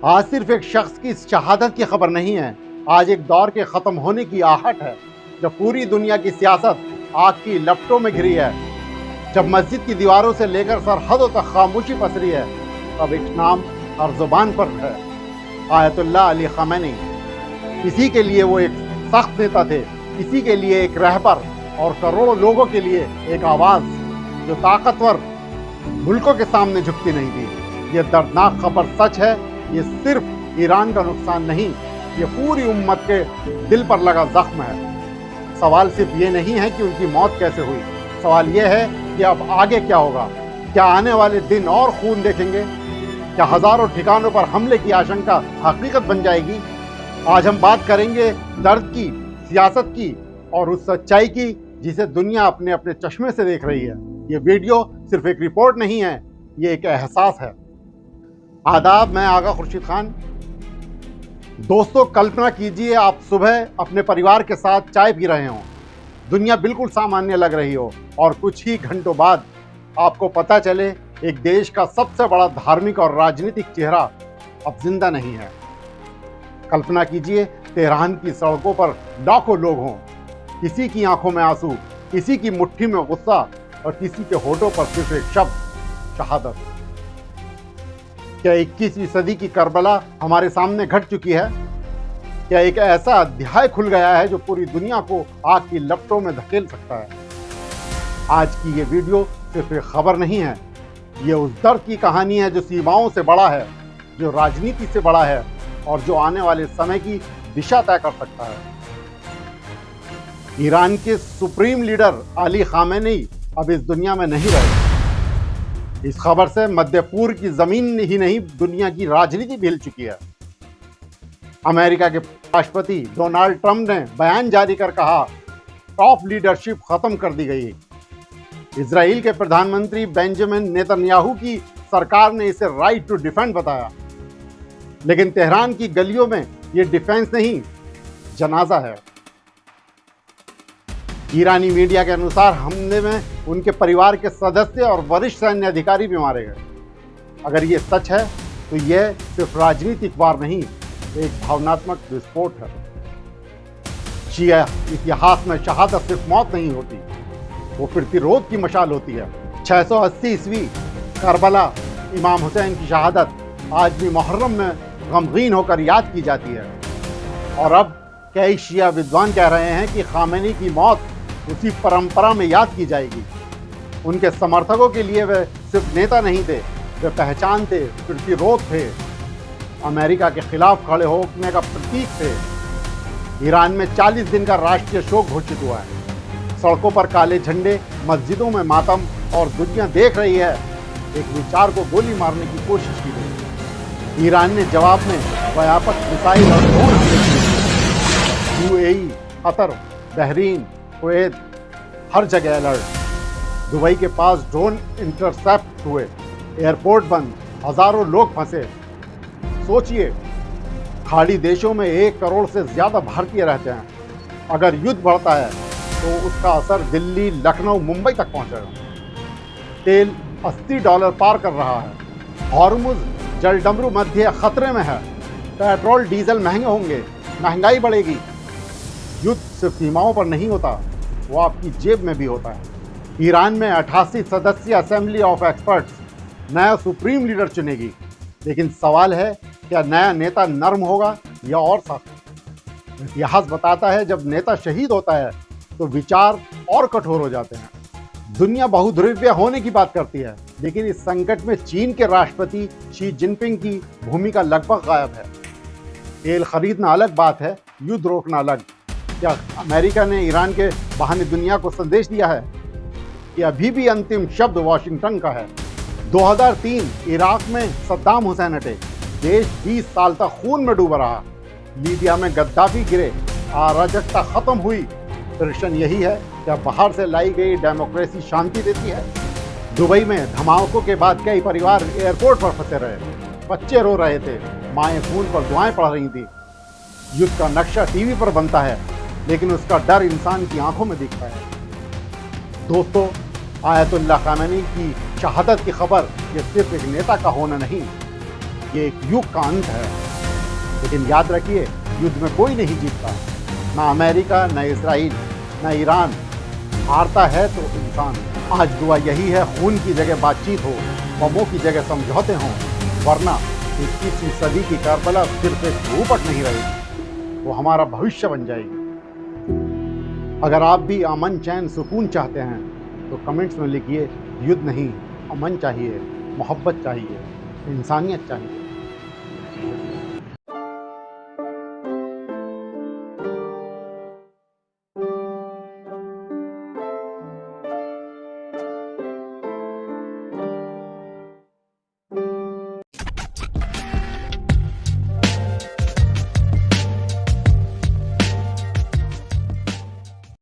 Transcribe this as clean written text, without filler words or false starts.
आज सिर्फ एक शख्स की शहादत की खबर नहीं है, आज एक दौर के ख़त्म होने की आहट है। जब पूरी दुनिया की सियासत आग की लपटों में घिरी है, जब मस्जिद की दीवारों से लेकर सरहदों तक खामोशी पसरी है, तब एक नाम हर जुबान पर है, आयतुल्लाह अली ख़ामेनी। किसी के लिए वो एक सख्त नेता थे, किसी के लिए एक रहबर और करोड़ों लोगों के लिए एक आवाज़ जो ताकतवर मुल्कों के सामने झुकती नहीं थी। ये दर्दनाक खबर सच है। ये सिर्फ ईरान का नुकसान नहीं, ये पूरी उम्मत के दिल पर लगा जख्म है। सवाल सिर्फ ये नहीं है कि उनकी मौत कैसे हुई, सवाल ये है कि अब आगे क्या होगा। क्या आने वाले दिन और खून देखेंगे? क्या हजारों ठिकानों पर हमले की आशंका हकीकत बन जाएगी? आज हम बात करेंगे दर्द की, सियासत की और उस सच्चाई की जिसे दुनिया अपने अपने चश्मे से देख रही है। ये वीडियो सिर्फ एक रिपोर्ट नहीं है, ये एक एहसास है। आदाब, मैं आगा खुर्शीद खान। दोस्तों, कल्पना कीजिए आप सुबह अपने परिवार के साथ चाय पी रहे हों, दुनिया बिल्कुल सामान्य लग रही हो और कुछ ही घंटों बाद आपको पता चले एक देश का सबसे बड़ा धार्मिक और राजनीतिक चेहरा अब जिंदा नहीं है। कल्पना कीजिए तेहरान की सड़कों पर लाखों लोग हों, किसी की आंखों में आंसू, किसी की मुट्ठी में गुस्सा और किसी के होठों पर सिर्फ एक शब्द, शहादत। क्या 21वीं सदी की करबला हमारे सामने घट चुकी है? क्या एक ऐसा अध्याय खुल गया है जो पूरी दुनिया को आग की लपटों में धकेल सकता है? आज की ये वीडियो सिर्फ एक खबर नहीं है, ये उस दर्द की कहानी है जो सीमाओं से बड़ा है, जो राजनीति से बड़ा है और जो आने वाले समय की दिशा तय कर सकता है। ईरान के सुप्रीम लीडर अली ख़ामेनी अब इस दुनिया में नहीं रहे। इस खबर से मध्य पूर्व की जमीन ही नहीं, दुनिया की राजनीति भी हिल चुकी है। अमेरिका के राष्ट्रपति डोनाल्ड ट्रंप ने बयान जारी कर कहा, टॉप लीडरशिप खत्म कर दी गई। इजराइल के प्रधानमंत्री बेंजामिन नेतन्याहू की सरकार ने इसे राइट टू डिफेंड बताया, लेकिन तेहरान की गलियों में ये डिफेंस नहीं, जनाजा है। ईरानी मीडिया के अनुसार हमले में उनके परिवार के सदस्य और वरिष्ठ सैन्य अधिकारी भी मारे गए। अगर ये सच है तो यह सिर्फ राजनीतिक वार नहीं, एक भावनात्मक विस्फोट है। शिया इतिहास में शहादत सिर्फ मौत नहीं होती, वो प्रतिरोध की मशाल होती है। 680 ईस्वी करबला, इमाम हुसैन की शहादत आज भी मुहर्रम में गमगीन होकर याद की जाती है। और अब कई शिया विद्वान कह रहे हैं कि ख़ामेनी की मौत उसी परंपरा में याद की जाएगी। उनके समर्थकों के लिए वे सिर्फ नेता नहीं थे, वे पहचान थे, प्रतिरोध थे, अमेरिका के खिलाफ खड़े होने का प्रतीक थे। ईरान में 40 दिन का राष्ट्रीय शोक घोषित हुआ है। सड़कों पर काले झंडे, मस्जिदों में मातम और दुनिया देख रही है एक विचार को गोली मारने की कोशिश की गई। ईरान ने जवाब में व्यापक मिसाइल और ड्रोन हमले किए। यूएई, कतर, बहरीन, कुवैत, हर जगह अलर्ट। दुबई के पास ड्रोन इंटरसेप्ट हुए, एयरपोर्ट बंद, हजारों लोग फंसे। सोचिए, खाड़ी देशों में 1 करोड़ से ज्यादा भारतीय रहते हैं। अगर युद्ध बढ़ता है तो उसका असर दिल्ली, लखनऊ, मुंबई तक पहुंचेगा। तेल $80 पार कर रहा है। हॉर्मुज जलडमरू मध्य खतरे में है। पेट्रोल डीजल महंगे होंगे, महंगाई बढ़ेगी। युद्ध सिर्फ सीमाओं पर नहीं होता, वो आपकी जेब में भी होता है। ईरान में 88 सदस्यीय असेंबली ऑफ एक्सपर्ट्स नया सुप्रीम लीडर चुनेगी, लेकिन सवाल है क्या नया नेता नर्म होगा या और सख्त? इतिहास बताता है जब नेता शहीद होता है तो विचार और कठोर हो जाते हैं। दुनिया बहुध्रुवीय होने की बात करती है, लेकिन इस संकट में चीन के राष्ट्रपति शी जिनपिंग की भूमिका लगभग गायब है। तेल खरीदना अलग बात है, युद्ध रोकना अलग। क्या अमेरिका ने ईरान के बहाने दुनिया को संदेश दिया है कि अभी भी अंतिम शब्द वॉशिंगटन का है? 2003 इराक में सद्दाम हुसैन हटे, देश 20 साल तक खून में डूबा रहा। लीबिया में गद्दाफी गिरे, अराजकता खत्म हुई। प्रश्न यही है, क्या बाहर से लाई गई डेमोक्रेसी शांति देती है? दुबई में धमाकों के बाद कई परिवार एयरपोर्ट पर फंसे रहे, बच्चे रो रहे थे, माएँ खून पर दुआएं पढ़ रही थी। युद्ध का नक्शा टीवी पर बनता है, लेकिन उसका डर इंसान की आंखों में दिखता है। दोस्तों, आयतुल्लाह ख़ामेनी की शहादत की खबर ये सिर्फ एक नेता का होना नहीं, ये एक युग का अंत है। लेकिन याद रखिए, युद्ध में कोई नहीं जीतता, ना अमेरिका, ना इसराइल, ना ईरान। हारता है तो इंसान। आज दुआ यही है, खून की जगह बातचीत हो, बमों की जगह समझौते हों, वरना 21वीं सदी की करबला सिर्फ एक भूपट नहीं रहेगी, वो हमारा भविष्य बन जाएगी। अगर आप भी अमन, चैन, सुकून चाहते हैं तो कमेंट्स में लिखिए, युद्ध नहीं, अमन चाहिए, मोहब्बत चाहिए, इंसानियत चाहिए।